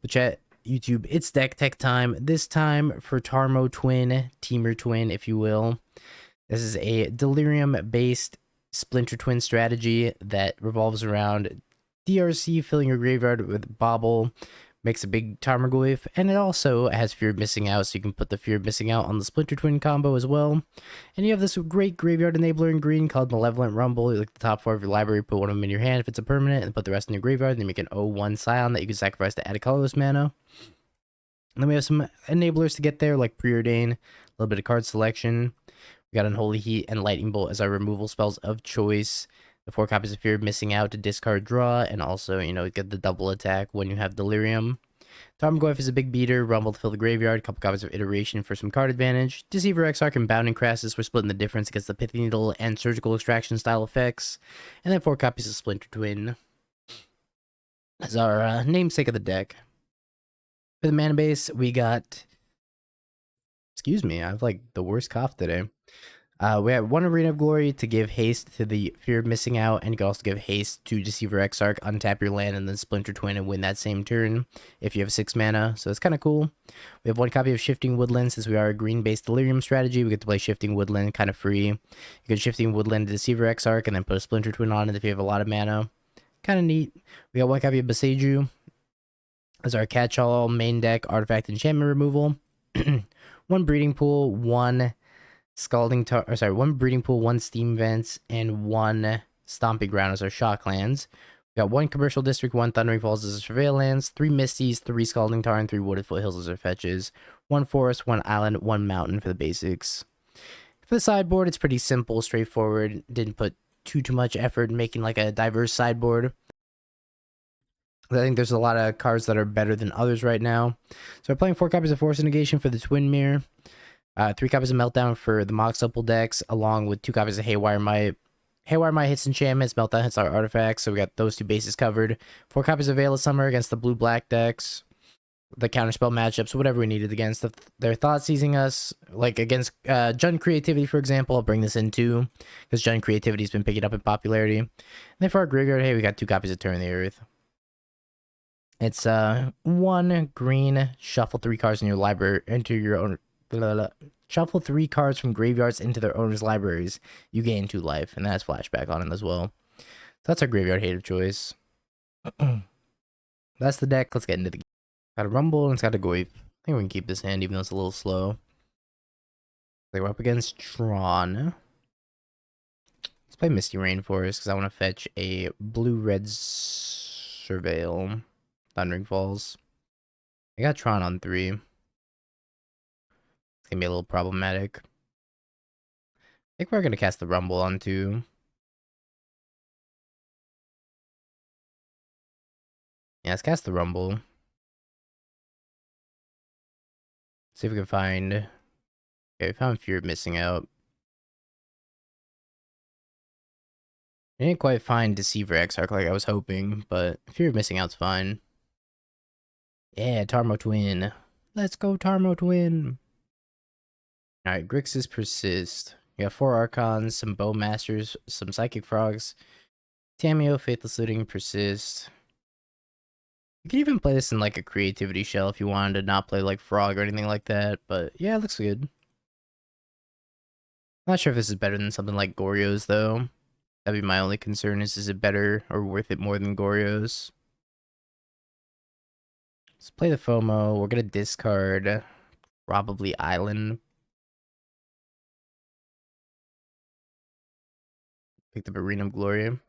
The chat, YouTube, it's deck tech time. This time for Tarmo Twin, Teamer Twin, if you will. This is a Delirium based Splinter Twin strategy that revolves around DRC filling your graveyard with Bobble, makes a big Tarmogoyf, and it also has Fear of Missing Out, so you can put the Fear of Missing Out on the Splinter Twin combo as well. And you have this great graveyard enabler in green called Malevolent Rumble. You look at the top 4 of your library, put one of them in your hand if it's a permanent, and put the rest in your graveyard, then make an 0-1 Scion that you can sacrifice to add a colorless mana. And then we have some enablers to get there, like Preordain, a little bit of card selection. We got Unholy Heat and Lightning Bolt as our removal spells of choice. The 4 copies of Fear of Missing Out to discard draw, and also, get the double attack when you have Delirium. Tarmogoyf is a big beater, Rumble to fill the graveyard, a couple copies of Iteration for some card advantage. Deceiver, Exarch, and Bounding Crassus, we're splitting the difference against the Pithy Needle and Surgical Extraction style effects. And then 4 copies of Splinter Twin as our namesake of the deck. For the mana base, we got... Excuse me, I have like the worst cough today. We have 1 Arena of Glory to give haste to the Fear of Missing Out, and you can also give haste to Deceiver Exarch, untap your land, and then Splinter Twin and win that same turn if you have 6 mana, so it's kind of cool. We have 1 copy of Shifting Woodland, since we are a green-based Delirium strategy, we get to play Shifting Woodland kind of free. You can Shifting Woodland to Deceiver Exarch, and then put a Splinter Twin on it if you have a lot of mana. Kind of neat. We got 1 copy of Boseiju as our catch-all main deck artifact enchantment removal. 1 Breeding Pool, 1 1 Breeding Pool, 1 Steam Vents, and 1 Stomping Ground as our shock lands. We got 1 Commercial District, 1 Thundering Falls as our surveil lands, 3 Misties, 3 Scalding Tar, and 3 Wooded Foothills as our fetches. 1 Forest, 1 Island, 1 Mountain for the basics. For the sideboard, it's pretty simple, straightforward. Didn't put too much effort in making like a diverse sideboard. I think there's a lot of cards that are better than others right now. So we're playing 4 copies of Force Negation for the Twin Mirror. 3 copies of Meltdown for the Mox Opal decks, along with 2 copies of Haywire Might. Haywire Might hits enchantments, Meltdown hits our artifacts, so we got those 2 bases covered. 4 copies of Veil of Summer against the blue-black decks. The counterspell matchups, whatever we needed against. If they're thought seizing us, like against Jund Creativity, for example, I'll bring this in too, because Jund Creativity's been picking up in popularity. And then for our graveyard, hey, we got 2 copies of Turn the Earth. It's 1 green, shuffle 3 cards in your library, enter your own... Shuffle 3 cards from graveyards into their owner's libraries. You gain 2 life, and that has flashback on it as well. So that's our graveyard hate of choice. That's the deck. Let's get into the game. Got a Rumble, and it's got a Goyf. I think we can keep this hand, even though it's a little slow. We're up against Tron. Let's play Misty Rainforest, because I want to fetch a blue-red Surveil. Thundering Falls. I got Tron on 3. It's gonna be a little problematic. I think we're gonna cast the Rumble on 2. Yeah, let's cast the Rumble. See if we can find... Okay, we found Fear of Missing Out. I didn't quite find Deceiver Exarch like I was hoping, but Fear of Missing Out's fine. Yeah, Tarmo Twin. Let's go, Tarmo Twin. Alright, Grixis Persist. You got 4 Archons, some Bowmasters, some Psychic Frogs, Tameo, Faithless Looting, Persist. You could even play this in like a Creativity Shell if you wanted to not play like Frog or anything like that, but yeah, it looks good. Not sure if this is better than something like Goryo's though. That'd be my only concern, is it better or worth it more than Goryo's? Let's play the FOMO. We're gonna discard probably Island. Picked up Arena of Glory.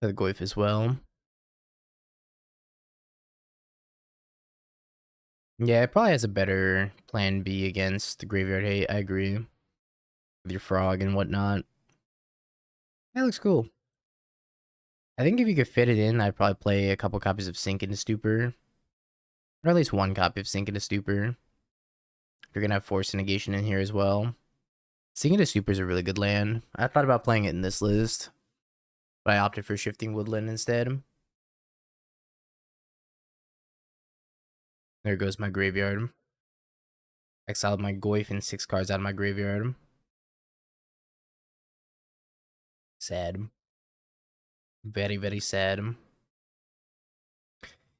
The Goyf as well. Yeah, it probably has a better plan B against the Graveyard Hate, I agree. With your Frog and whatnot. That looks cool. I think if you could fit it in, I'd probably play a couple copies of Sink into Stupor. Or at least 1 copy of Sink into Stupor. You're gonna have Force Negation in here as well. Sink into Stupor is a really good land. I thought about playing it in this list, but I opted for Shifting Woodland instead. There goes my graveyard. Exiled my Goyf and 6 cards out of my graveyard. Sad. Very, very sad.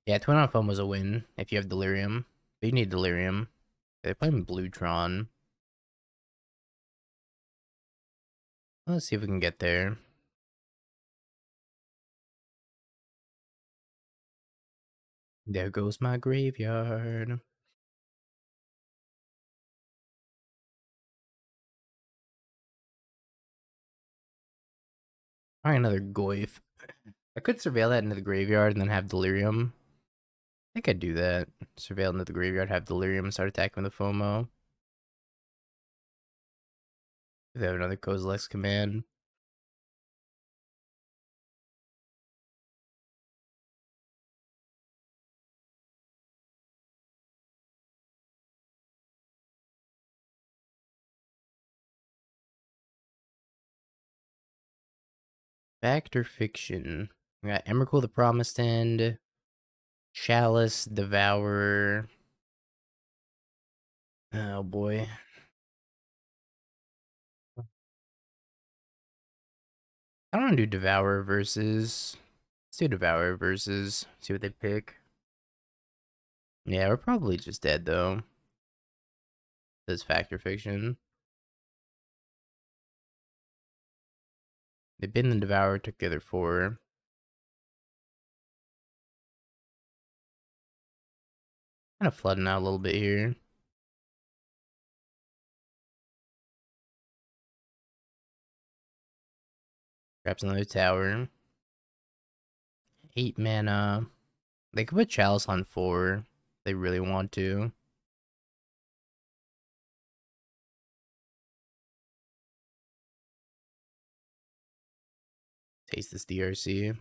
Yeah, Twin on Foam was a win if you have Delirium. But you need Delirium. They're playing Bluetron. Let's see if we can get there. There goes my graveyard. Alright, another Goyf. I could surveil that into the graveyard and then have Delirium. I think I'd do that. Surveil into the graveyard, have Delirium, and start attacking with the FOMO. If they have another Kozilek's command. Fact or fiction? We got Emrakul the Promised End, Chalice, Devourer. Oh boy. I don't want to do Devourer versus. Let's do Devourer versus. See what they pick. Yeah, we're probably just dead though. This fact or fiction. They been the Devourer, took the other 4. Kind of flooding out a little bit here. Grabs another tower. 8 mana. They could put Chalice on 4 if they really want to. Taste this DRC.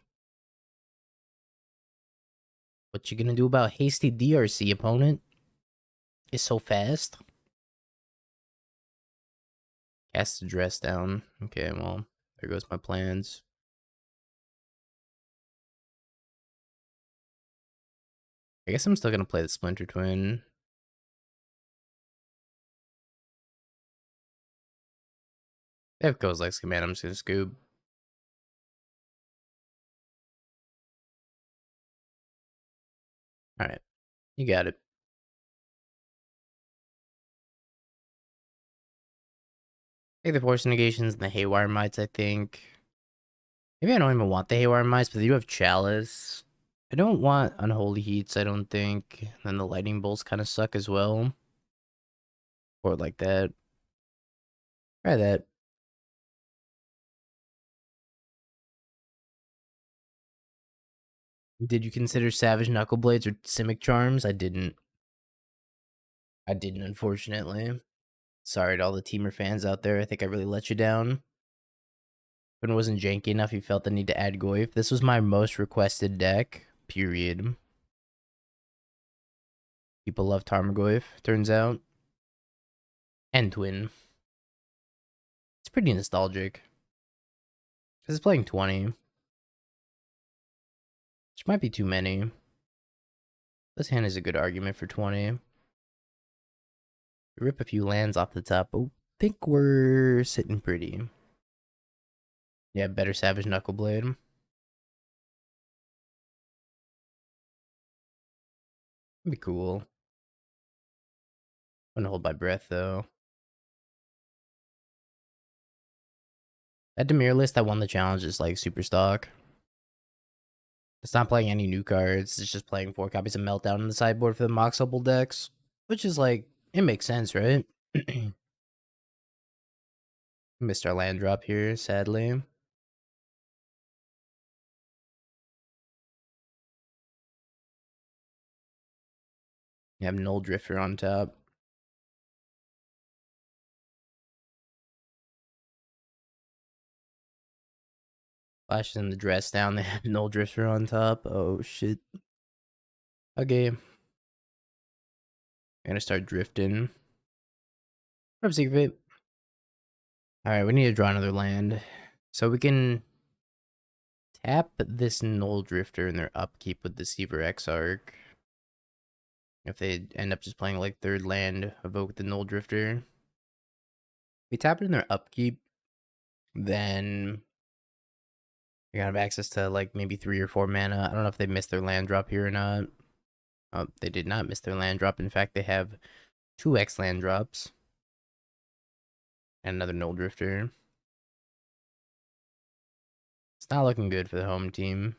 What you gonna do about hasty DRC, opponent? It's so fast. Cast the dress down. Okay, well, there goes my plans. I guess I'm still gonna play the Splinter Twin. If it goes like command, I'm just gonna scoop. Alright, you got it. Take the Force Negations and the Haywire Mites, I think. Maybe I don't even want the Haywire Mites, but they do have Chalice. I don't want Unholy Heats, I don't think. And then the Lightning Bolts kind of suck as well. Or like that. Try that. Did you consider Savage Knuckleblades or Simic Charms? I didn't. I didn't, unfortunately. Sorry to all the Teamer fans out there. I think I really let you down. When it wasn't janky enough, you felt the need to add Goyf. This was my most requested deck, period. People love Tarmogoyf, turns out. And Twin. It's pretty nostalgic. Because it's playing 20. Which might be too many. This hand is a good argument for 20. Rip a few lands off the top. I think we're sitting pretty. Yeah, better Savage Knuckleblade. Would be cool. I'm gonna hold my breath though. That Demir list that won the challenge is like super stock. It's not playing any new cards. It's just playing 4 copies of Meltdown in the sideboard for the Moxable decks. Which is like, it makes sense, right? Missed our land drop here, sadly. You have Null Drifter on top. Flashes in the dress down. They have Null Drifter on top. Oh shit. Okay. I'm gonna start drifting. Rub Secret. Alright, we need to draw another land. So we can tap this Null Drifter in their upkeep with Deceiver Exarch. If they end up just playing like 3rd land, evoke the Null Drifter. We tap it in their upkeep, then You're gonna have access to like maybe 3 or 4 mana. I don't know if they missed their land drop here or not. Oh, they did not miss their land drop. In fact, they have 2x land drops and another Null Drifter. It's not looking good for the home team.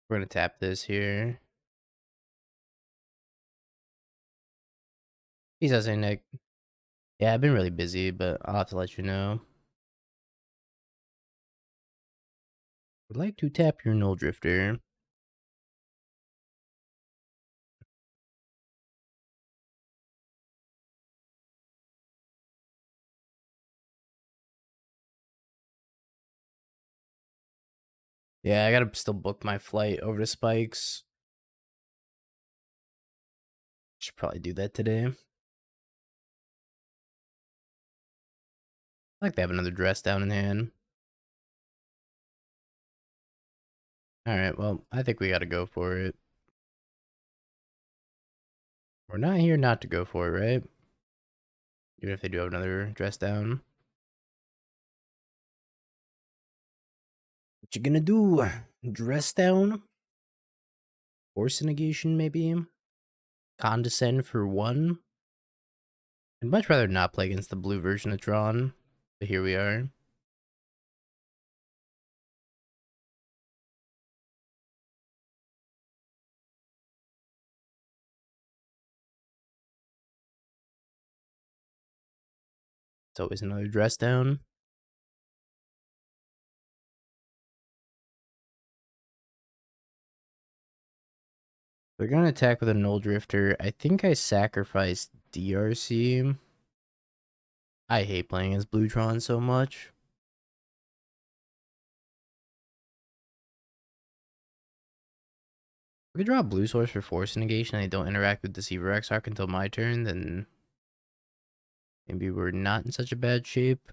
We're gonna tap this here. He's saying Nick. Yeah, I've been really busy, but I'll have to let you know. Would like to tap your Null Drifter. Yeah, I gotta still book my flight over to Spikes. Should probably do that today. I like they have another dress down in hand. Alright, well, I think we gotta go for it. We're not here not to go for it, right? Even if they do have another dress down. What you gonna do? Dress down? Force negation, maybe? Condescend for 1? I'd much rather not play against the blue version of Tron. But here we are. It's always another dress down. They're gonna attack with a Null Drifter. I think I sacrificed DRC. I hate playing as Bluetron so much. If we draw a blue source for Force Negation and they don't interact with Deceiver Exarch until my turn, then maybe we're not in such a bad shape.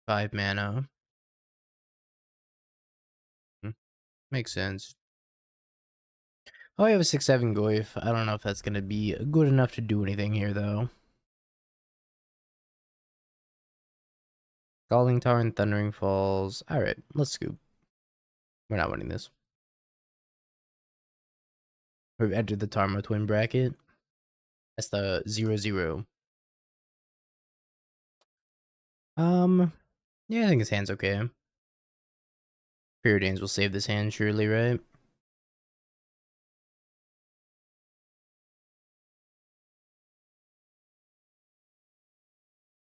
5 mana. Makes sense. Oh, I have a 6/7 Goyf. I don't know if that's gonna be good enough to do anything here, though. Scalding Tarn, Thundering Falls. Alright, let's scoop. We're not winning this. We've entered the Tarmo twin bracket. That's the 0/0. Yeah, I think his hand's okay. Preordains will save this hand, surely, right?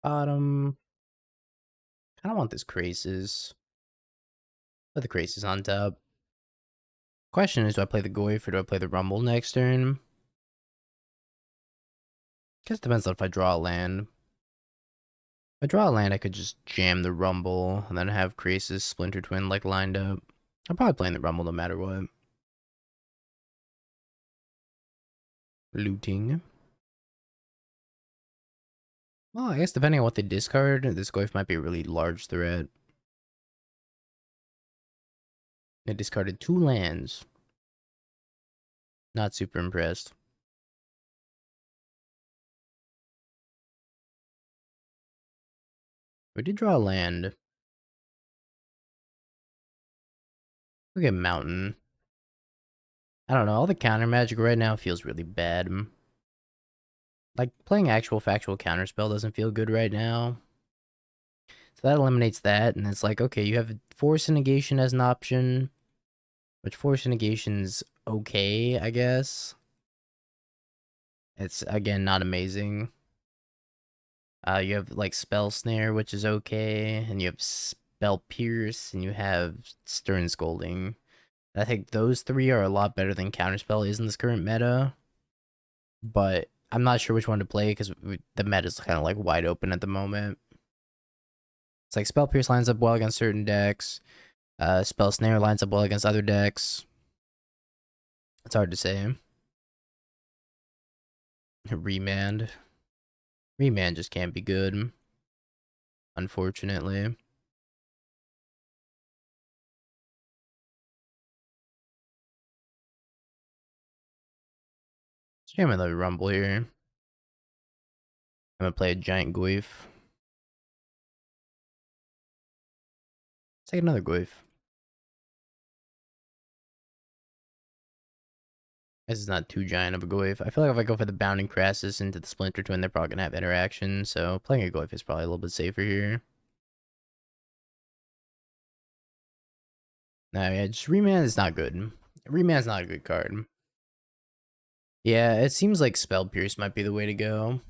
Bottom. I don't want this Krasis. Put the Krasis on top. Question is, do I play the Goyf or do I play the Rumble next turn? Guess it depends on if I draw a land. If I draw a land, I could just jam the Rumble and then have Krasis Splinter Twin like lined up. I'm probably playing the Rumble no matter what. Looting. Well, I guess depending on what they discard, this Goyf might be a really large threat. They discarded 2 lands. Not super impressed. We did draw a land. Look at Mountain. I don't know, all the counter magic right now feels really bad. Like, playing actual factual counterspell doesn't feel good right now. So that eliminates that, and it's like, okay, you have Force Negation as an option, which Force Negation's okay, I guess. It's, again, not amazing. You have, like, Spell Snare, which is okay, and you have Spell Pierce, and you have Stern Scolding. I think those 3 are a lot better than Counterspell is in this current meta. But I'm not sure which one to play because the meta is kind of like wide open at the moment. It's like Spell Pierce lines up well against certain decks. Spell Snare lines up well against other decks. It's hard to say. Remand. Remand just can't be good, unfortunately. Jam another Rumble here. I'm gonna play a giant Goyf. Let's take another Goyf. This is not too giant of a Goyf. I feel like if I go for the Bounding Crassus into the Splinter Twin, they're probably gonna have interaction, so playing a Goyf is probably a little bit safer here. No, yeah, just Remand is not good. Remand's not a good card. Yeah, it seems like Spell Pierce might be the way to go.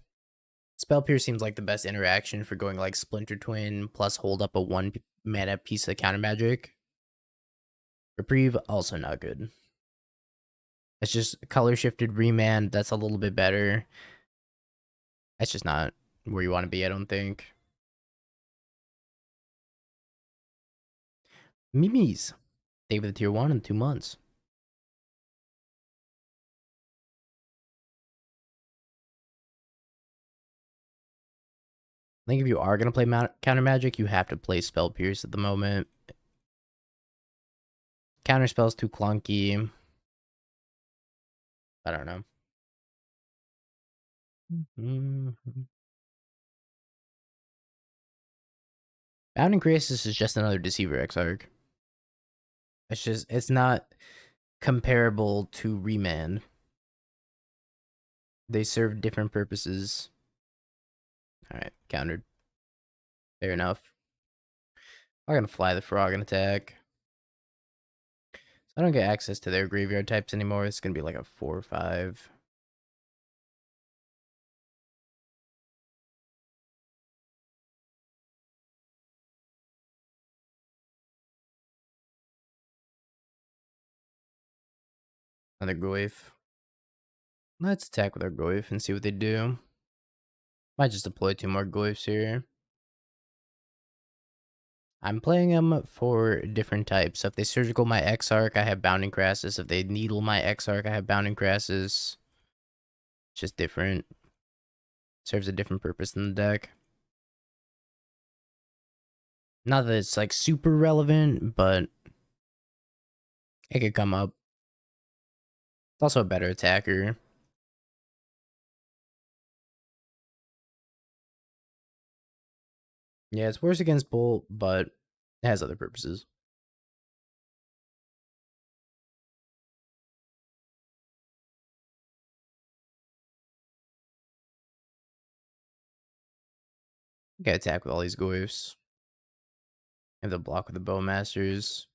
Spell Pierce seems like the best interaction for going like Splinter Twin plus hold up a 1 mana piece of counter magic. Reprieve, also not good. It's just color shifted Remand, that's a little bit better. That's just not where you want to be, I don't think. Mimi's. David the tier 1 in 2 months. I think if you are going to play counter magic, you have to play Spell Pierce at the moment. Counter spell's too clunky. I don't know. Bounding Crisis is just another Deceiver Exarch. It's not comparable to Remand. They serve different purposes. Alright, countered. Fair enough. I'm gonna fly the frog and attack. So I don't get access to their graveyard types anymore. It's gonna be like a 4 or 5. Another Goyf. Let's attack with our Goyf and see what they do. Might just deploy 2 more Goyfs here. I'm playing them for different types. So if they surgical my Exarch, I have Bounding Crassus. If they needle my Exarch, I have Bounding Crassus. It's just different. Serves a different purpose in the deck. Not that it's like super relevant, but it could come up. It's also a better attacker. Yeah, it's worse against Bolt, but it has other purposes. You gotta attack with all these Goyfs. Have to block with the Bowmasters.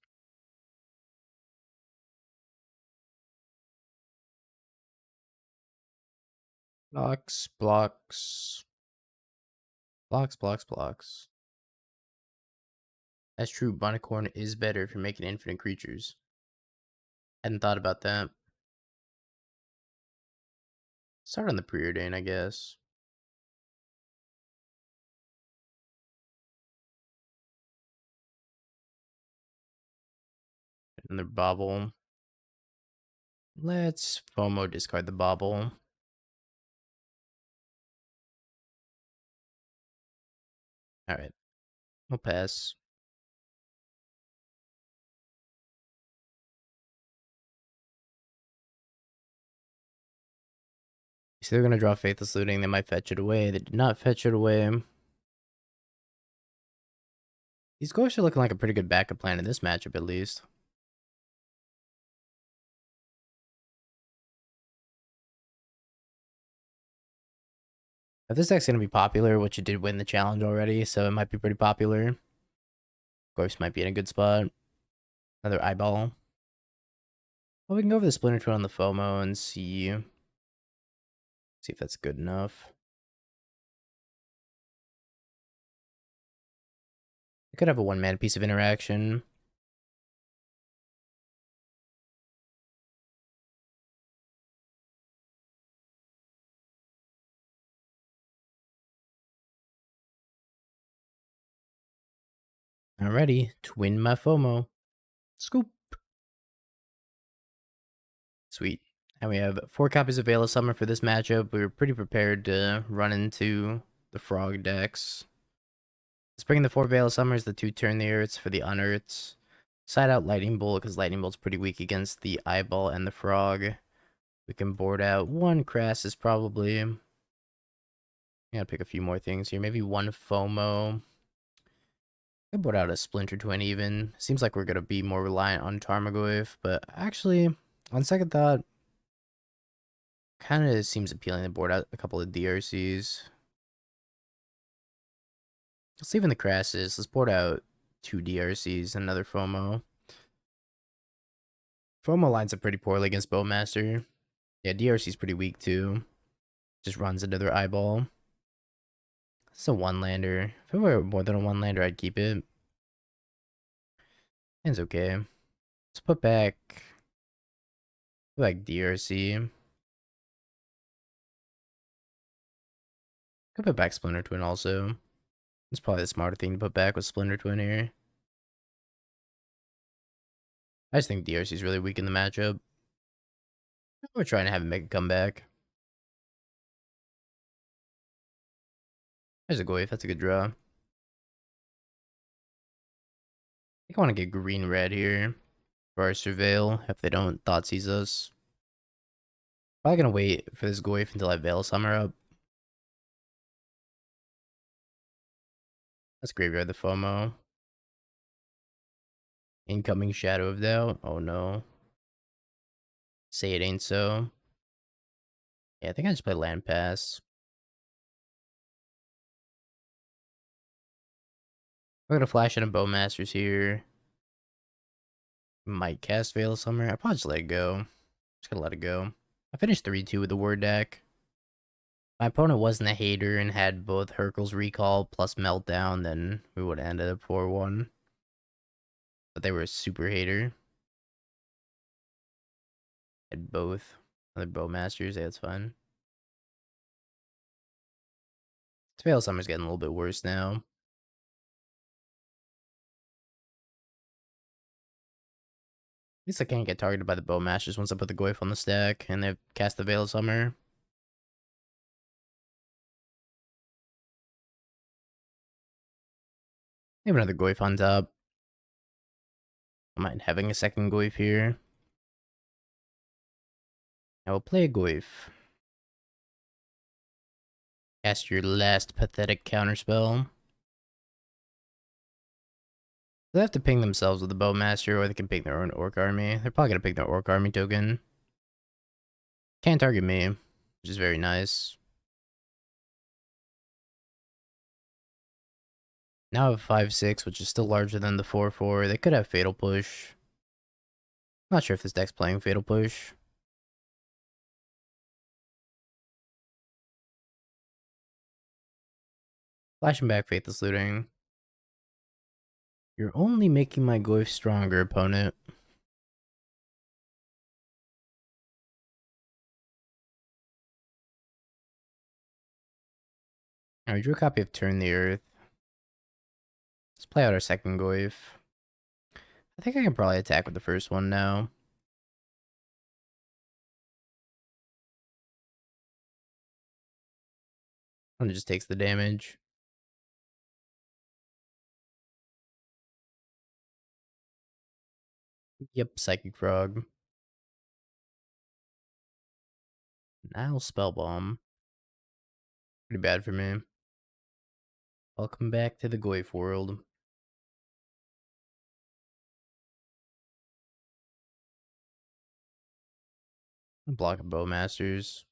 Blocks, blocks. Blocks, blocks, blocks. That's true, Bonicorn is better if you're making infinite creatures. Hadn't thought about that. Start on the preordain, I guess. Another bobble. Let's FOMO discard the bobble. Alright. We'll pass. So they're gonna draw Faithless Looting, they might fetch it away. They did not fetch it away. These Ghosts are looking like a pretty good backup plan in this matchup, at least. If this deck's gonna be popular, which it did win the challenge already, so it might be pretty popular. Ghosts might be in a good spot. Another eyeball. Well, we can go over the Splinter Twin on the FOMO and see if that's good enough. I could have a 1-mana piece of interaction. Alrighty, twin my FOMO. Scoop. Sweet. And we have 4 copies of Veil of Summer for this matchup. We were pretty prepared to run into the Frog decks. Let's bring in the 4 Veil of Summers, the 2 Turn the Earths for the Unearths. Side out Lightning Bolt, because Lightning Bolt's pretty weak against the Eyeball and the Frog. We can board out 1 Crassus, probably. Gotta pick a few more things here. Maybe 1 FOMO. I board out a Splinter Twin even. Seems like we're gonna be more reliant on Tarmogoyf, but actually, on second thought, kind of seems appealing to board out a couple of DRCs. Let's leave in the Crassus. Let's board out 2 DRCs and another FOMO. FOMO lines up pretty poorly against Bowmaster. Yeah, DRC's pretty weak too. Just runs into their eyeball. It's a 1-lander. If it were more than a 1-lander, I'd keep it. It's okay. Let's put back DRC. Could put back Splinter Twin also. It's probably the smarter thing to put back with Splinter Twin here. I just think DRC is really weak in the matchup. We're trying to have him make a comeback. There's a Goyf. That's a good draw. I think I want to get green-red here for our Surveil if they don't Thoughtseize us. Probably going to wait for this Goyf until I Veil Summer up. Let's Graveyard the FOMO. Incoming Shadow of Doubt. Oh no. Say it ain't so. Yeah, I think I just play Land Pass. I'm gonna flash in a Bowmasters here. Might cast Veil of Summer. I probably just let it go. Just gonna let it go. I finished 3-2 with the Word deck. My opponent wasn't a hater and had both Hercule's Recall plus Meltdown, then we would have ended up 4-1. But they were a super hater. Had both. Other Bowmasters, yeah, that's fine. Veil of Summer's getting a little bit worse now. At least I can't get targeted by the Bowmasters once I put the Goyf on the stack and they've cast the Veil of Summer. Maybe another Goyf on top. I mind having a second Goyf here. I will play a Goyf. Cast your last pathetic counterspell. They have to ping themselves with the Bowmaster, or they can pick their own Orc Army. They're probably gonna pick their Orc Army token. Can't target me, which is very nice. Now I have 5-6, which is still larger than the 4-4. They could have Fatal Push. Not sure if this deck's playing Fatal Push. Flashing back Faithless Looting. You're only making my Goyf stronger, opponent. Alright, we drew a copy of Turn the Earth. Let's play out our second Goyf. I think I can probably attack with the first one now. And it just takes the damage. Yep, Psychic Frog. Now Spell Bomb. Pretty bad for me. Welcome back to the Goyf world. Block of Bowmasters.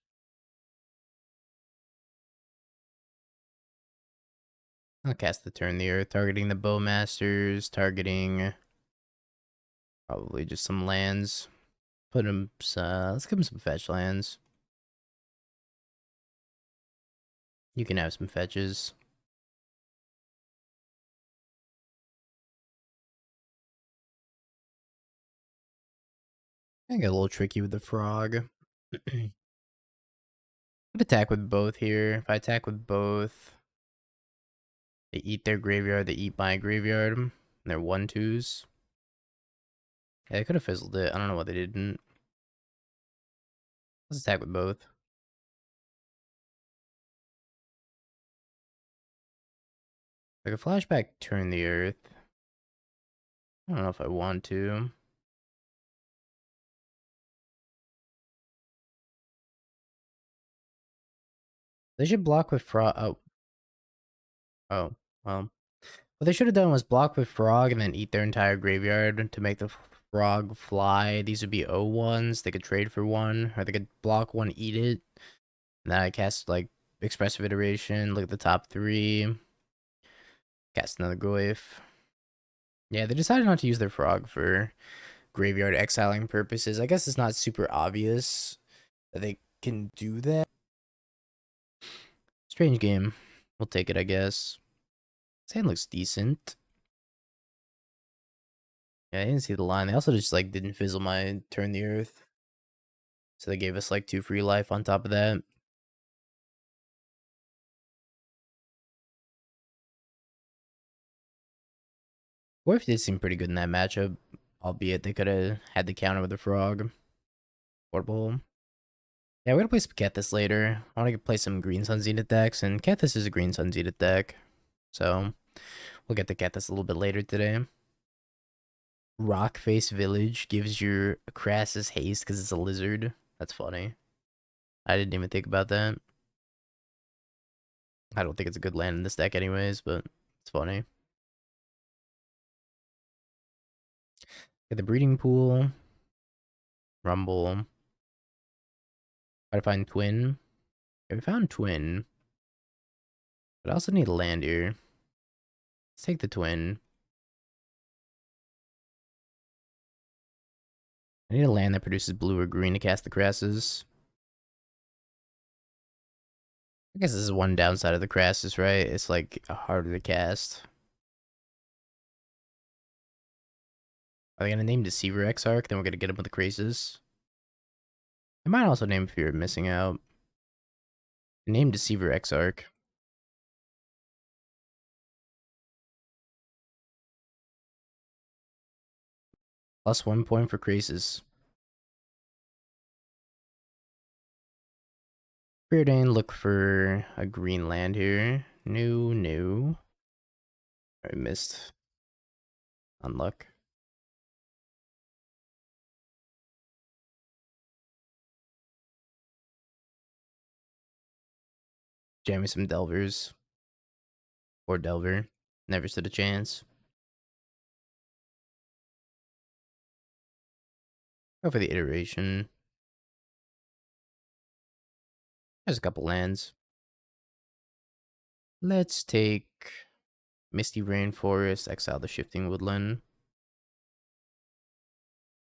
I'll cast the Turn the Earth, targeting the Bowmasters, targeting probably just some lands. Put him, let's give him some fetch lands. You can have some fetches. I get a little tricky with the Frog. I'd attack with both here. If I attack with both, they eat their graveyard, they eat my graveyard. And they're 1-2s. Yeah, they could have fizzled it. I don't know what they didn't. Let's attack with both. Like a flashback turn the earth. I don't know if I want to. They should block with frog. Oh, well. What they should have done was block with frog and then eat their entire graveyard to make the frog fly. These would be O1s. They could trade for one, or they could block one, eat it. And then I cast like expressive iteration. Look at the top three. Cast another glyph. Yeah, they decided not to use their frog for graveyard exiling purposes. I guess it's not super obvious that they can do that. Strange game. We'll take it, I guess. This hand looks decent. Yeah, I didn't see the line. They also just like didn't fizzle my turn the earth. So they gave us like 2 free life on top of that. Dwarf did seem pretty good in that matchup, albeit they could have had the counter with the frog. Portable. Yeah, we're gonna play some Kethis later. I want to play some Green Sun Zenith decks, and Kethis is a Green Sun Zenith deck. So we'll get to Kethis a little bit later today. Rockface Village gives your Crassus haste because it's a lizard. That's funny. I didn't even think about that. I don't think it's a good land in this deck anyways, but it's funny. Get the breeding pool. Rumble. Try to find twin. Okay, we found twin. But I also need a land here. Let's take the twin. I need a land that produces blue or green to cast the Crassus. I guess this is one downside of the Crassus, right? It's like harder to cast. Are they gonna name Deceiver Exarch? Then we're gonna get him with the Crassus. I might also name Fear of Missing Out. Name Deceiver Exarch. Plus 1 point for Crassus. Preordain, look for a green land here. No. I missed. Unluck. Jam me some Delvers. Or Delver. Never stood a chance. Go for the iteration. There's a couple lands. Let's take Misty Rainforest, exile the Shifting Woodland.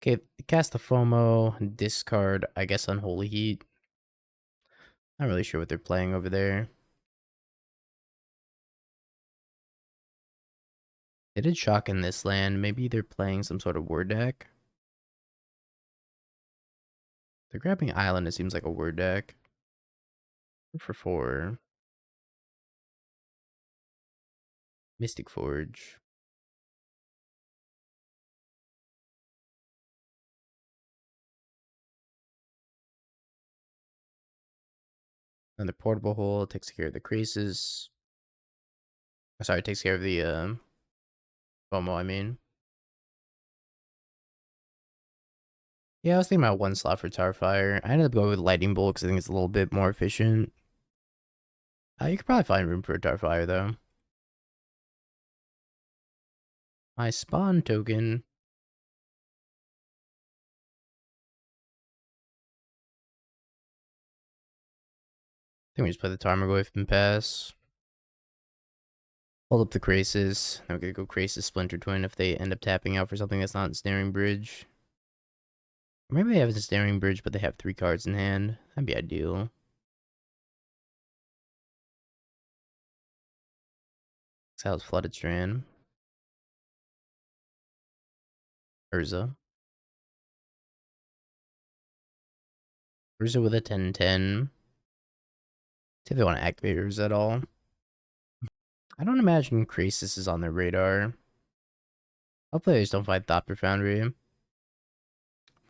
Okay, cast the FOMO, discard, I guess, Unholy Heat. Not really sure what they're playing over there. They did shock in this land. Maybe they're playing some sort of word deck. They're grabbing Island, it seems like a word deck. 4 for 4. Mystic Forge. And the Portable Hole takes care of the Crassus. Sorry, takes care of the FOMO, I mean. Yeah, I was thinking about 1 slot for Tarfire. I ended up going with Lightning Bolt because I think it's a little bit more efficient. You could probably find room for a Tarfire, though. My spawn token. I think we just play the Tarmogoyf and pass. Hold up the Crassus. I'm gonna go Crassus Splinter Twin if they end up tapping out for something that's not Snaring Bridge. Or maybe they have a Snaring Bridge, but they have 3 cards in hand. That'd be ideal. Exiles Flooded Strand. Urza. Urza with a 10/10. See if they want to activate Urza at all. I don't imagine Crassus is on their radar. Hopefully they just don't find Thought Foundry.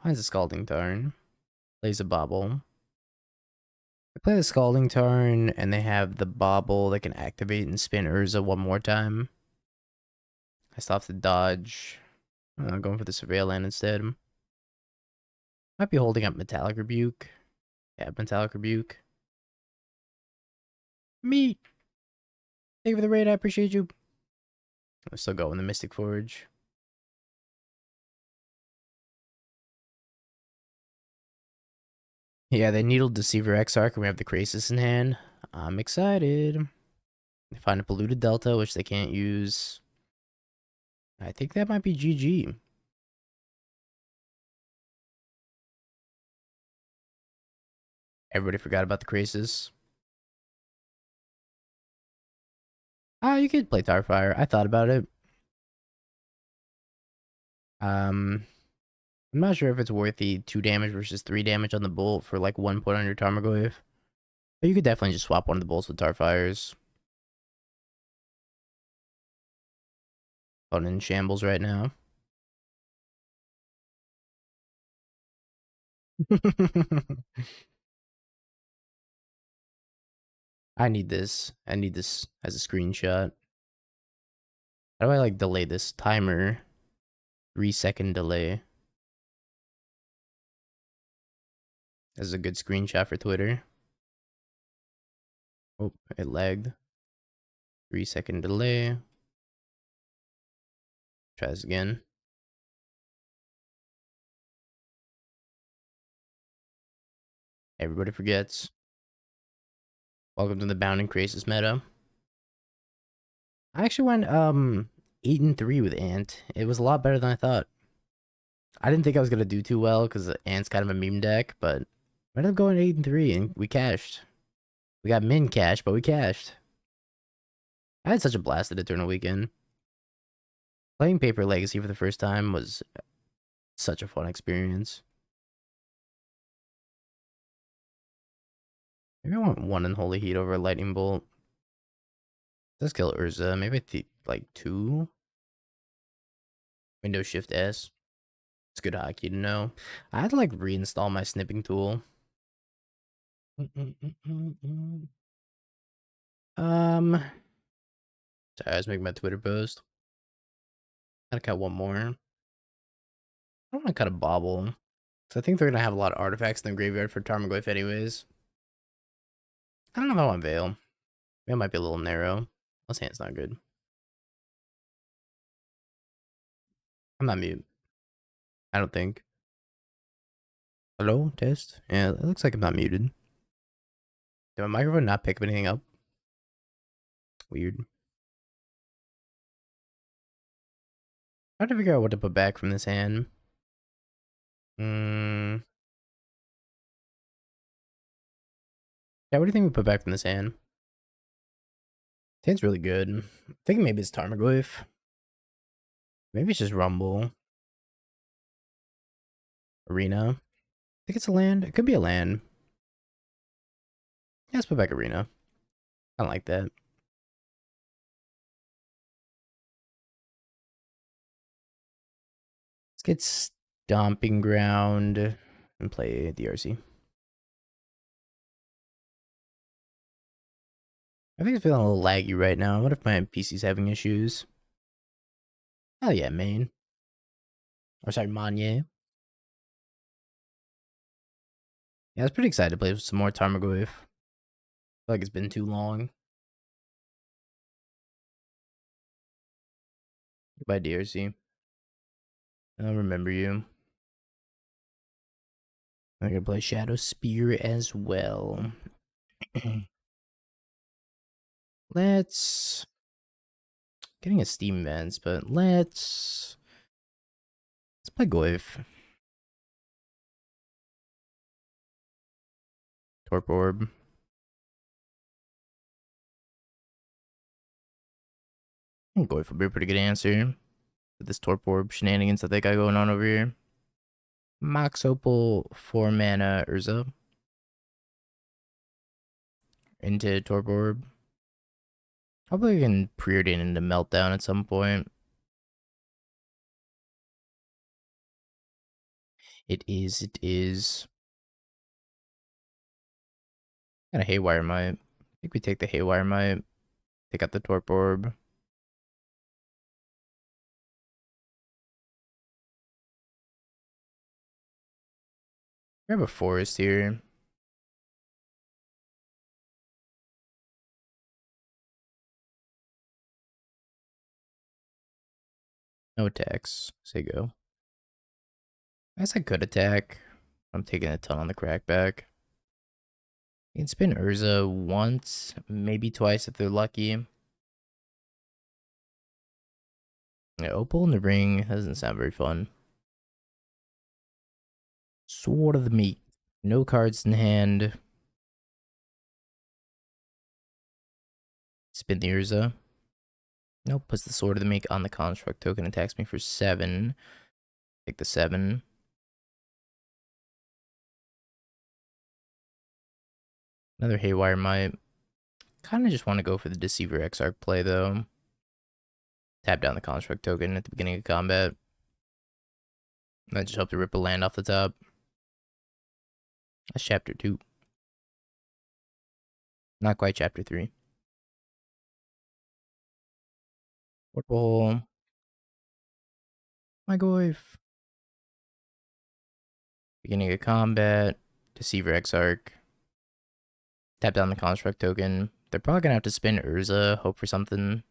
Finds a Scalding Tarn. Plays a Bobble. They play the Scalding Tarn, and they have the Bobble that can activate and spin Urza one more time. I still have to dodge. Going for the Surveil Land instead. Might be holding up Metallic Rebuke. Yeah, Metallic Rebuke. Meat! Thank you for the raid, I appreciate you. I'm still going the Mystic Forge. Yeah, they needled Deceiver Exarch, and we have the Krasis in hand. I'm excited. They find a Polluted Delta, which they can't use. I think that might be GG. Everybody forgot about the Krasis. You could play Tarfire. I thought about it. I'm not sure if it's worth the 2 damage versus 3 damage on the bolt for like 1 point on your Tarmogoyf. But you could definitely just swap one of the bolts with Tarfires. Going in shambles right now. I need this. I need this as a screenshot. How do I like delay this timer? 3-second delay. This is a good screenshot for Twitter. Oh, it lagged. 3-second delay. Try this again. Everybody forgets. Welcome to the Bounding Crisis meta. I actually went 8-3 with Ant. It was a lot better than I thought. I didn't think I was gonna do too well because Ant's kind of a meme deck, but I ended up going 8-3 and we cashed. We got min cash, but we cashed. I had such a blast at Eternal Weekend. Playing Paper Legacy for the first time was such a fun experience. Maybe I want 1 Unholy Heat over a Lightning Bolt. Does kill Urza. Maybe like 2. Windows Shift S. It's good hockey to know. I had to like reinstall my snipping tool. Sorry, I was making my Twitter post. Gotta cut one more. I don't want to cut a Bobble. So I think they're gonna have a lot of artifacts in the graveyard for Tarmogoyf anyways. I don't know if I want Veil. Veil might be a little narrow. Let's say it's not good. I'm not mute. I don't think. Hello? Test? Yeah, it looks like I'm not muted. Did my microphone not pick anything up? Weird. Trying to figure out what to put back from this hand. Yeah, what do you think we put back from this hand? This hand's really good. I'm thinking maybe it's Tarmogoyf. Maybe it's just Rumble. Arena. I think it's a land. It could be a land. Yeah, let's put back Arena. I don't like that. Let's get Stomping Ground and play DRC. I think it's feeling a little laggy right now. What if my PC's having issues? Oh yeah, main. Or sorry, Manye. Yeah, I was pretty excited to play with some more Tarmogoyf. I feel like it's been too long. Goodbye, DRC. I'll remember you. I'm gonna play Shadow Spear as well. Let's getting a Steam events, but let's play Goyf. Torp Orb. Goyf would be a pretty good answer with this Torp Orb shenanigans that they got going on over here. Mox Opal 4 mana Urza into Torp Orb. Probably can preordain into Meltdown at some point. It is. I think it's feeling a little laggy right now. What if my PC's having issues? Oh yeah, main. I was pretty excited to play with some more Tarmogoyf. I feel like it's been too long. Goodbye, DRC. I'll remember you. I'm gonna play Shadow Spear as well. Got a Haywire Might. I think we take the Haywire Might. Take out the Torp Orb. We have a Forest here. No attacks. Say go. I guess I could attack. I'm taking a ton on the crackback. You can spin Urza once, maybe twice if they're lucky. Yeah, Opal in the ring doesn't sound very fun. Sword of the Meat. No cards in hand. Spin the Urza. Nope, puts the Sword of the Meat on the construct token, attacks me for 7. Take the 7. Another Haywire Might. Kind of just want to go for the Deceiver Exarch play though. Tap down the construct token at the beginning of combat. That just hope to rip a land off the top. That's chapter 2. Not quite chapter 3. Portable. My Goif. Beginning of combat. Deceiver Exarch. Tap down the construct token. They're probably gonna have to spin Urza, hope for something.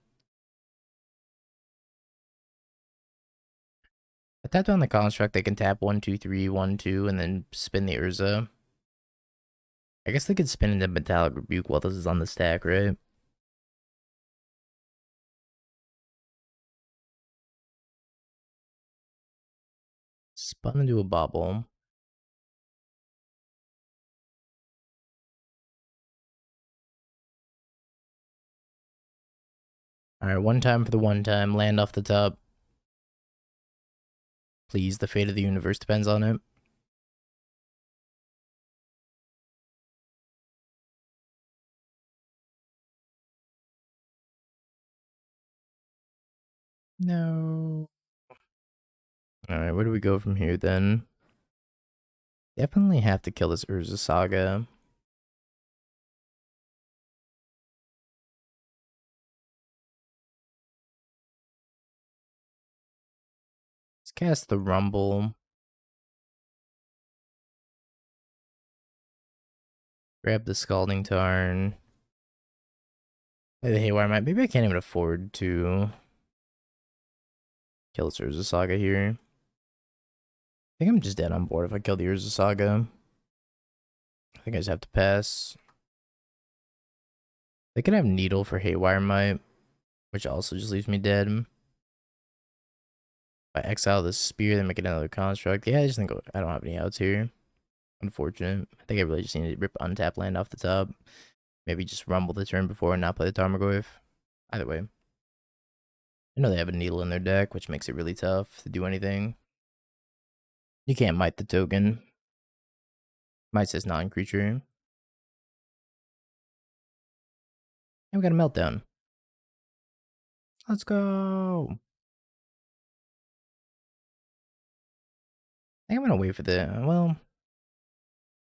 I tap down the construct, they can tap 1, 2, 3, 1, 2, and then spin the Urza. I guess they could spin into Metallic Rebuke while this is on the stack, right? Spun into a Bobble. Alright, one time for the one time. Land off the top. Please, the fate of the universe depends on it. No. Alright, where do we go from here then? Definitely have to kill this Urza Saga. Let's cast the Rumble. Grab the Scalding Tarn. Play the Haywire Might. Maybe I can't even afford to kill this Urza Saga here. I think I'm just dead on board if I kill the Urza Saga. I think I just have to pass. They could have Needle for Haywire Might, which also just leaves me dead. If I exile the Spear, then make another construct. Yeah, I just think I don't have any outs here. Unfortunate. I think I really just need to rip untap land off the top. Maybe just rumble the turn before and not play the Tarmogoyf. Either way. I know they have a Needle in their deck, which makes it really tough to do anything. You can't Might the token. Might says non-creature. And we got a Meltdown. Let's go. I think I'm gonna wait for the, well,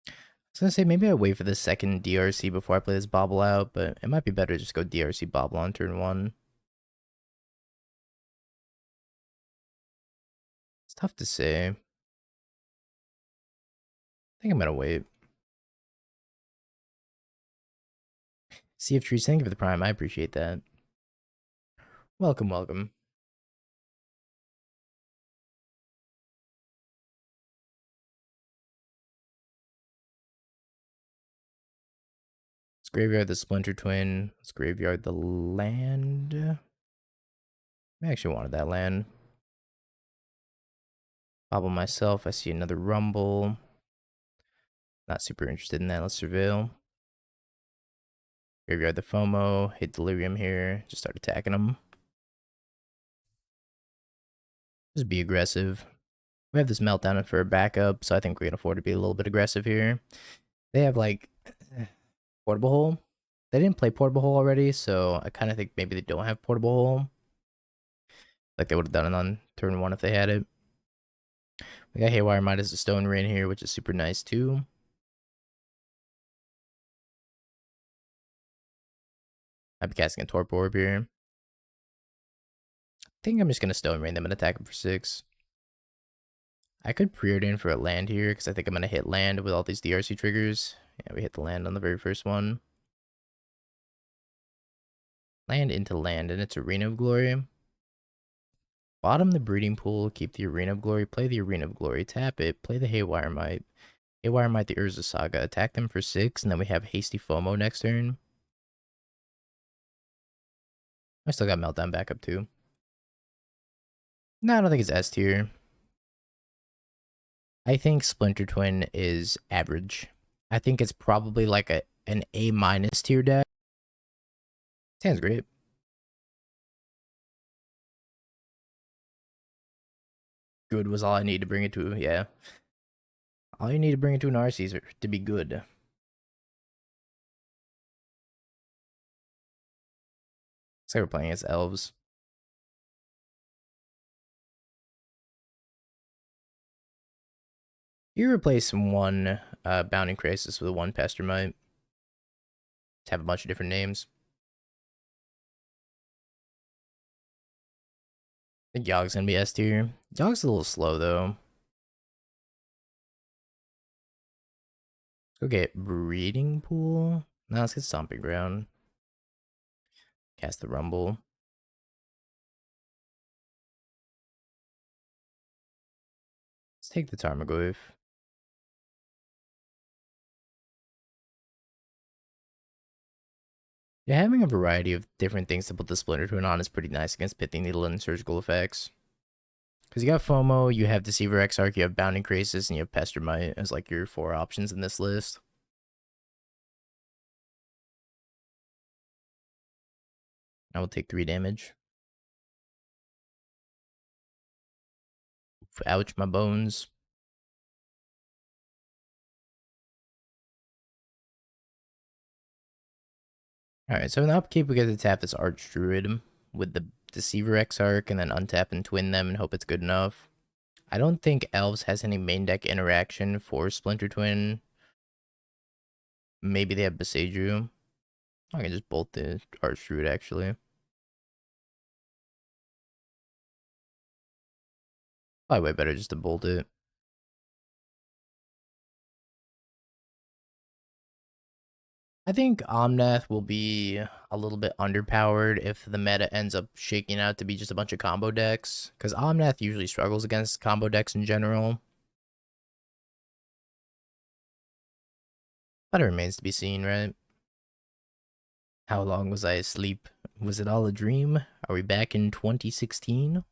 I was gonna say maybe I wait for the second DRC before I play this Bobble out, but it might be better to just go DRC Bobble on turn 1. It's tough to say. I think I'm gonna wait. Sea of Trees, thank you for the prime. I appreciate that. Welcome, welcome. Let's graveyard the Splinter Twin. Let's graveyard the land. I actually wanted that land. Bobble myself. I see another Rumble. Not super interested in that. Let's surveil. Graveyard the FOMO. Hit Delirium here. Just start attacking them. Just be aggressive. We have this Meltdown for a backup, so I think we can afford to be a little bit aggressive here. They have like Portable Hole. They didn't play Portable Hole already, so I kind of think maybe they don't have Portable Hole. Like they would have done it on turn 1 if they had it. We got Haywire Might as a Stone Rain here, which is super nice too. I'd be casting a Torpor Orb here. I think I'm just gonna Stone Rain them and attack them for 6. I could preordain for a land here because I think I'm gonna hit land with all these DRC triggers. Yeah, we hit the land on the very first one. Land into land, and it's Arena of Glory. Bottom the Breeding Pool, keep the Arena of Glory, play the Arena of Glory, tap it, play the Haywire Might. Haywire Might the Urza Saga, attack them for 6, and then we have Hasty FOMO next turn. I still got Meltdown backup too. No, I don't think it's S tier. I think Splinter Twin is average. I think it's probably like an A minus tier deck. Sounds great. Good was all I need to bring it to, yeah. All you need to bring it to an RC is to be good. Looks like we're playing as elves. You replace one Bounding Crisis with one Pestermite. To have a bunch of different names. I think Yogg's gonna be S tier. Yogg's a little slow though. Let's go get Breeding Pool. No, let's get Stomping Ground. Cast the Rumble. Let's take the Tarmogoyf. Yeah, having a variety of different things to put the Splinter Twin on is pretty nice against Pithing Needle and Surgical effects. Because you got FOMO, you have Deceiver Exarch, you have Bounding Crisis, and you have Pestermite as like your 4 options in this list. I will take 3 damage. Ouch, my bones. Alright, so in the upkeep, we get to tap this Archdruid with the Deceiver Exarch and then untap and twin them and hope it's good enough. I don't think Elves has any main deck interaction for Splinter Twin. Maybe they have Beseju. I can just bolt the Archdruid actually. Probably way better just to bolt it. I think Omnath will be a little bit underpowered if the meta ends up shaking out to be just a bunch of combo decks. Because Omnath usually struggles against combo decks in general. But it remains to be seen, right? How long was I asleep? Was it all a dream? Are we back in 2016?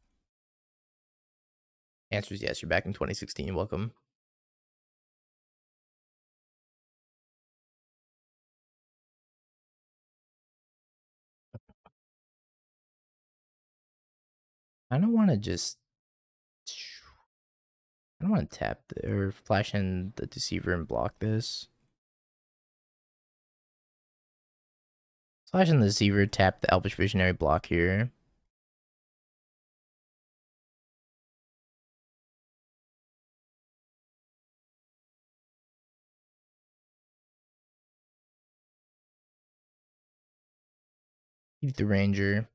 Answer is yes, you're back in 2016. Welcome. I don't want to just... I don't want to tap or flash in the Deceiver and block this. Flash in the Deceiver, tap the Elvish Visionary block here. Keep the Ranger.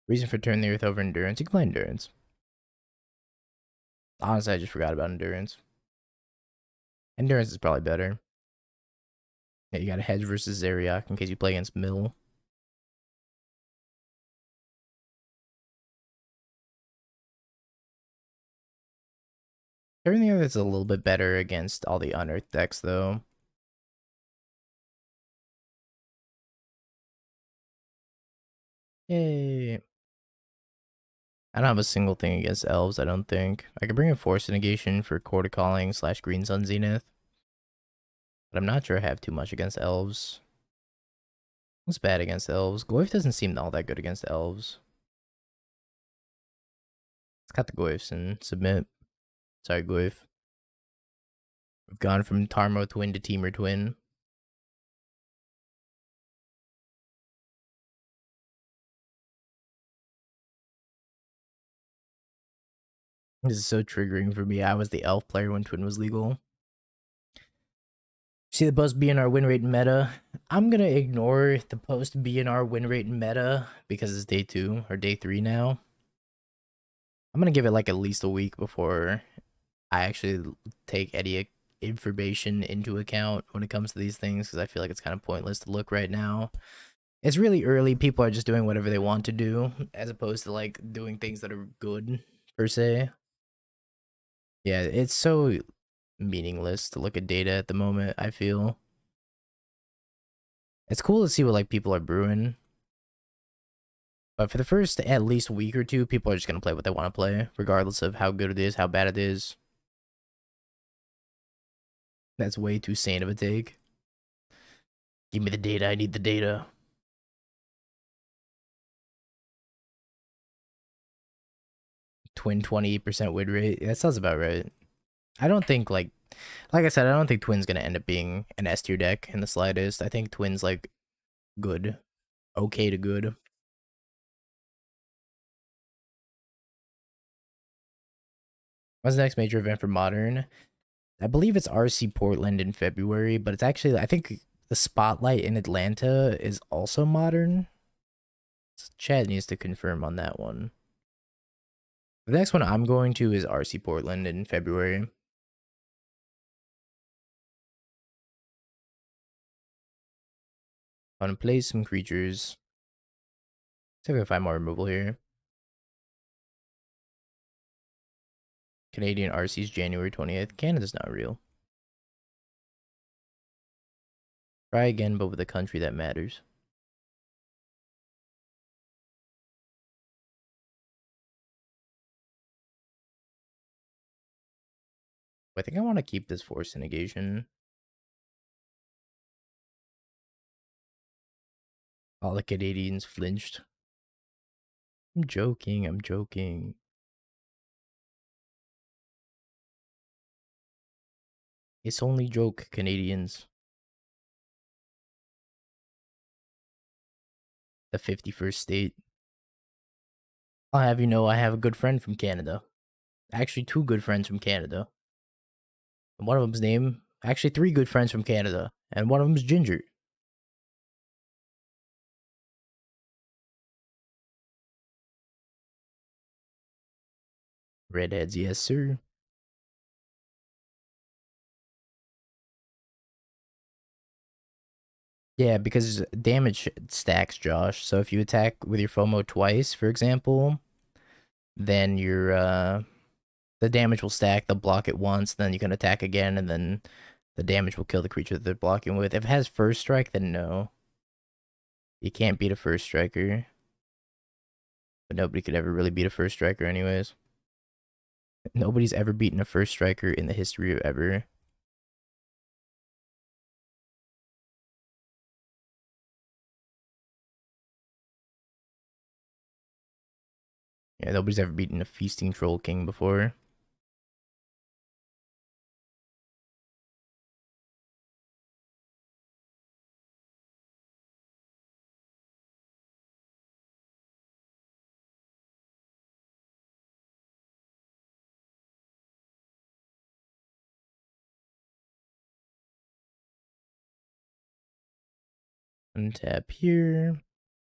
Reason for turning the Earth over Endurance. You can play Endurance. Honestly, I just forgot about Endurance. Endurance is probably better. Yeah, you got a hedge versus Zeriak in case you play against Mill. Everything else is a little bit better against all the Unearthed decks, though. Yay. I don't have a single thing against Elves, I don't think. I could bring a Force Negation for Quarter Calling / Green Sun Zenith. But I'm not sure I have too much against Elves. What's bad against Elves? Goyf doesn't seem all that good against Elves. Let's cut the Goyfs and submit. Sorry, Goyf. We've gone from Tarmo Twin to Teamer Twin. This is so triggering for me. I was the elf player when Twin was legal. See the post BNR win rate meta. I'm gonna ignore the post BNR win rate meta because it's day 2 or day 3 now. I'm gonna give it like at least a week before I actually take any information into account when it comes to these things, because I feel like it's kind of pointless to look right now. It's really early. People are just doing whatever they want to do, as opposed to like doing things that are good per se. Yeah, it's so meaningless to look at data at the moment, I feel. It's cool to see what like people are brewing, but for the first at least week or two, people are just gonna play what they want to play, regardless of how good it is, how bad it is. That's way too sane of a take. Give me the data, I need the data. Twin 28% win rate. That sounds about right. I don't think like I said, I don't think Twin's gonna end up being an S tier deck in the slightest. I think Twin's like good. Okay to good. What's the next major event for Modern? I believe it's RC Portland in February, but it's actually I think the Spotlight in Atlanta is also Modern. So Chad needs to confirm on that one. The next one I'm going to is RC Portland in February. I want to play some creatures. See if I can find more removal here. Canadian RC's January 20th. Canada's not real. Try again, but with a country that matters. I think I want to keep this force negation. All the Canadians flinched. I'm joking, I'm joking. It's only joke, Canadians. The 51st state. I'll have you know I have a good friend from Canada. Actually, 2 good friends from Canada. And one of them's named, actually 3 good friends from Canada. And one of them's Ginger. Redheads, yes sir. Yeah, because damage stacks, Josh. So if you attack with your FOMO twice, for example, then the damage will stack, they'll block it once, then you can attack again, and then the damage will kill the creature that they're blocking with. If it has first strike, then no. You can't beat a first striker. But nobody could ever really beat a first striker anyways. Nobody's ever beaten a first striker in the history of ever. Yeah, nobody's ever beaten a feasting troll king before. Untap here.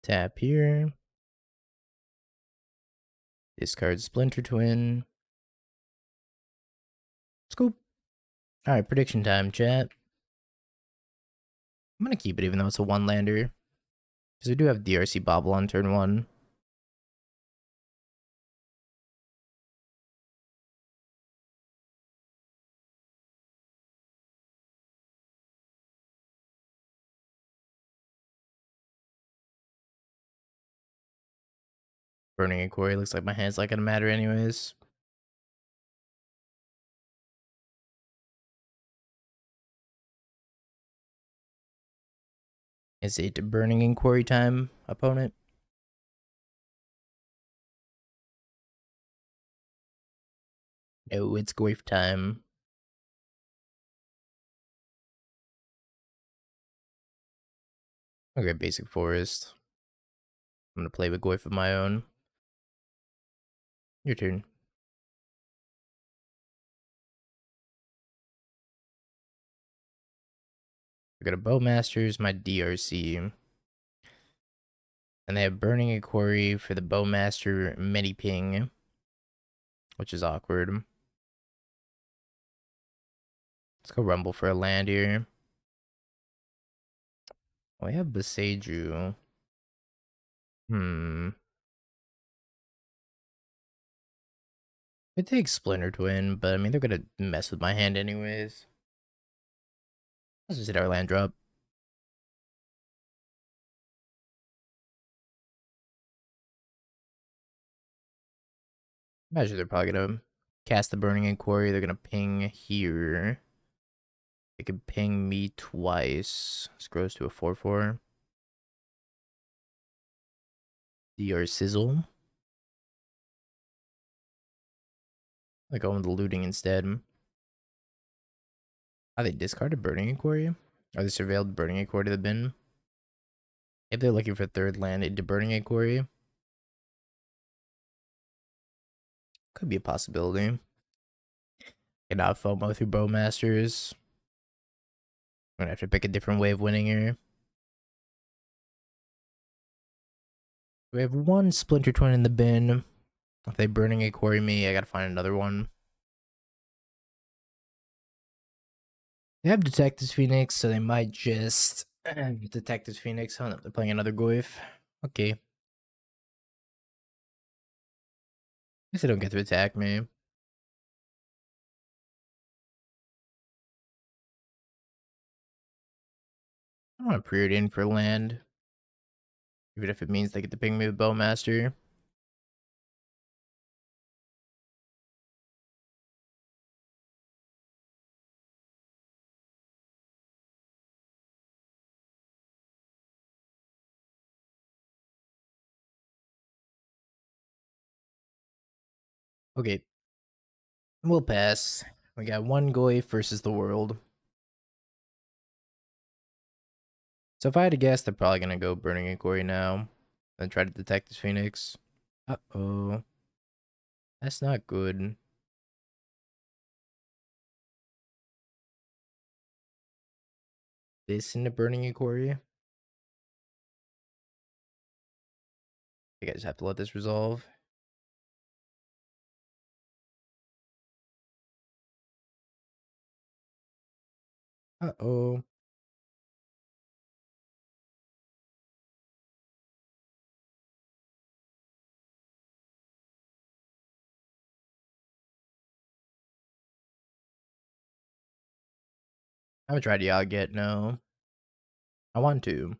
Tap here. Discard Splinter Twin. Scoop. Alright, prediction time, chat. I'm gonna keep it even though it's a 1-lander. Because we do have DRC Bobble on turn 1. Burning Inquiry looks like my hand's not gonna matter anyways. Is it Burning Inquiry time, opponent? Oh, it's Goif time. Okay, Basic Forest. I'm gonna play with Goif of my own. Your turn. We got a Bowmaster's, my DRC. And they have Burning Inquiry for the Bowmaster mini ping, which is awkward. Let's go Rumble for a land here. We have Beseju. I take Splinter Twin, but I mean, they're gonna mess with my hand anyways. Let's just hit our land drop. Imagine they're probably gonna cast the Burning Inquiry. They're gonna ping here. They could ping me twice. This grows to a 4/4. DR Sizzle. I go with the looting instead. Are they discarded Burning Inquiry? Are they surveilled Burning Inquiry to the bin? If they're looking for third land into Burning Inquiry, could be a possibility. Cannot FOMO through Bowmasters. I'm gonna have to pick a different way of winning here. We have one Splinter Twin in the bin. If they Burning Inquiry me, I gotta find another one. They have Detective's Phoenix, so they might just Detective's Phoenix. Oh no, they're playing another Goyf. Okay. Guess they don't get to attack me. I don't want to pre in for land. Even if it means they get to ping me with Bowmaster. Okay. We'll pass. We got one Goyf versus the world. So if I had to guess, they're probably gonna go Burning Inquiry now. Then try to detect this Phoenix. Uh-oh. That's not good. This into Burning Inquiry. I think I just have to let this resolve. Uh-oh. I would try to Yawget, no. I want to.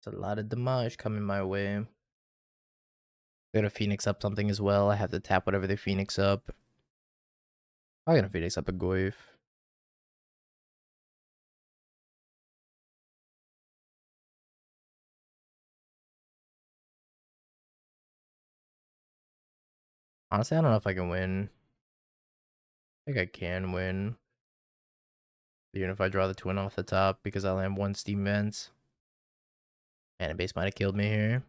It's a lot of damage coming my way. They're gonna Phoenix up something as well. I have to tap whatever they Phoenix up. I'm gonna Phoenix up a Goyf. Honestly, I don't know if I can win. I think I can win. Even if I draw the twin off the top because I land one Steam Vents. And a base might have killed me here.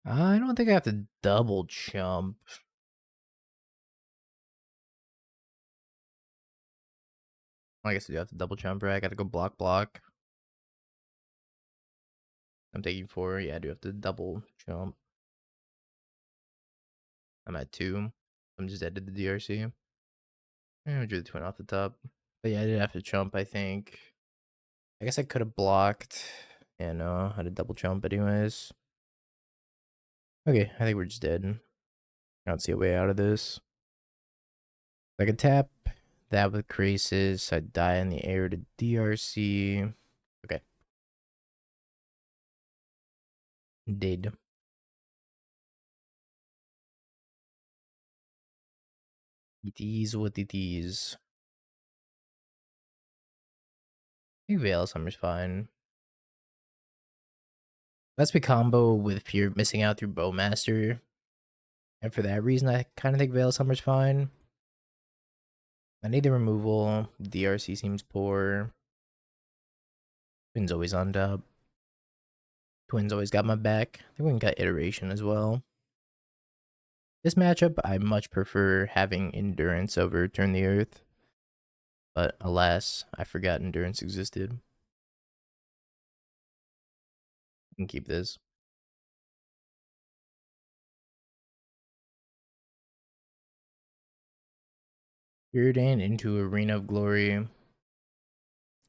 I don't think I have to double jump. I guess I do have to double jump, right? I gotta go block. I'm taking 4. Yeah, I do have to double jump. I'm at 2. I'm just added the DRC. And I drew the twin off the top. But yeah, I did have to jump, I think. I guess I could have blocked. Yeah, no, I had to double jump anyways. Okay, I think we're just dead. I don't see a way out of this. I can tap that with Crisis. I die in the air to DRC. Okay. Did. It is what it is. I think Veil Summer's fine. Let's be combo with Fear of Missing Out through Bowmaster. And for that reason, I kind of think Veil Summer's fine. I need the removal. DRC seems poor. Twin's always on top. Twin's always got my back. I think we can cut Iteration as well. This matchup, I much prefer having Endurance over Turn the Earth. But alas, I forgot Endurance existed. I can keep this. Preordain into Arena of Glory.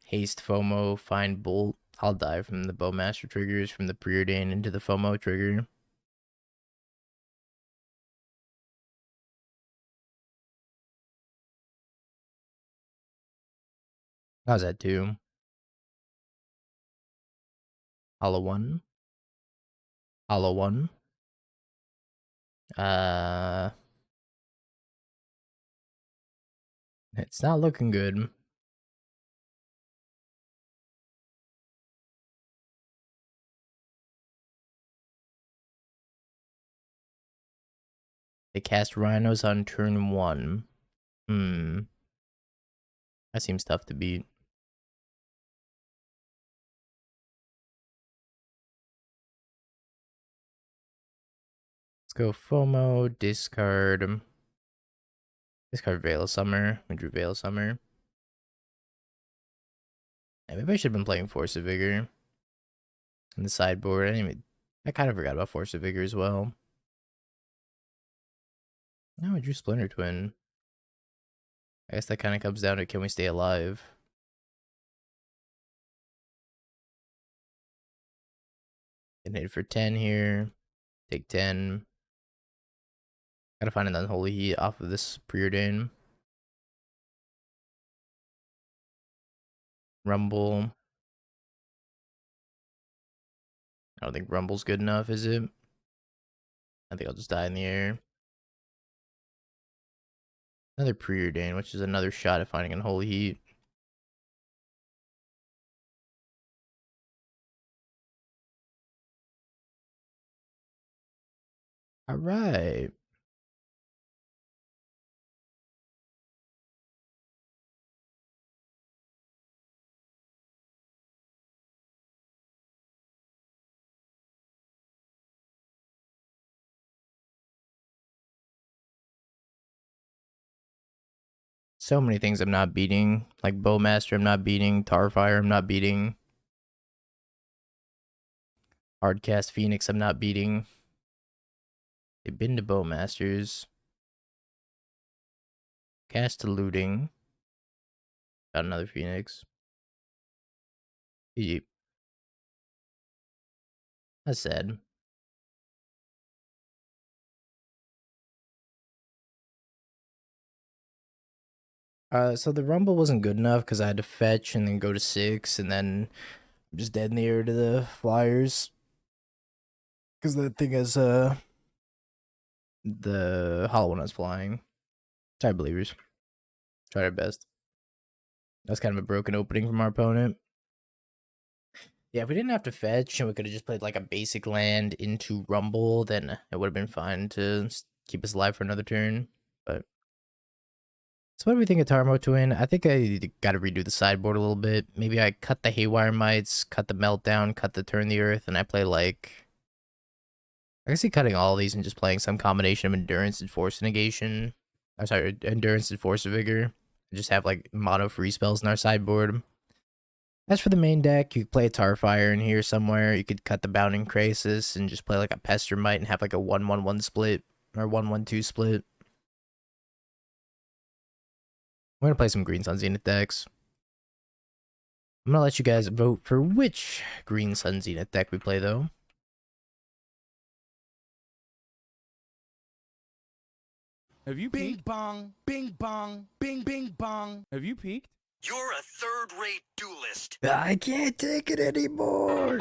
Haste FOMO, find Bolt. I'll die from the Bowmaster triggers from the Preordain into the FOMO trigger. How's that 2? Hollow 1. Hollow 1. It's not looking good. They cast Rhinos on turn 1. That seems tough to beat. Let's go FOMO, discard. Discard Veil of Summer. We drew Veil of Summer. Yeah, maybe I should have been playing Force of Vigor in the sideboard. I kind of forgot about Force of Vigor as well. No, I drew Splinter Twin. I guess that kind of comes down to, can we stay alive? Can hit for 10 here. Take 10. Gotta find an Unholy Heat off of this Preordain. Rumble. I don't think Rumble's good enough, is it? I think I'll just die in the air. Another Preordain, which is another shot at finding Unholy Heat. Alright. So many things I'm not beating. Like Bowmaster I'm not beating. Tarfire I'm not beating. Hardcast Phoenix I'm not beating. They've been to Bowmasters. Cast to Looting. Got another Phoenix. GG. That's sad. So the Rumble wasn't good enough because I had to fetch and then go to 6 and then I'm just dead in the air to the Flyers. Because the thing is, the Hollow One is flying. Sorry, believers. Tried our best. That's kind of a broken opening from our opponent. Yeah, if we didn't have to fetch and we could have just played like a basic land into Rumble, then it would have been fine to keep us alive for another turn. But so what do we think of Tarmo to win? I think I got to redo the sideboard a little bit. Maybe I cut the Haywire Mites, cut the Meltdown, cut the Turn the Earth, and I play like... I can see cutting all of these and just playing some combination of Endurance and Force Negation. I'm sorry, Endurance and Force of Vigor. And just have like mono free spells in our sideboard. As for the main deck, you could play a Tarfire in here somewhere. You could cut the Bounding Crisis and just play like a Pester Mite and have like a 1-1-1 split or 1-1-2 split. I'm gonna play some Green Sun Zenith decks. I'm gonna let you guys vote for which Green Sun Zenith deck we play though. Have you Bing peeked? bong, bing bong, bing bing bong. Have you peeked? You're a third-rate duelist. I can't take it anymore.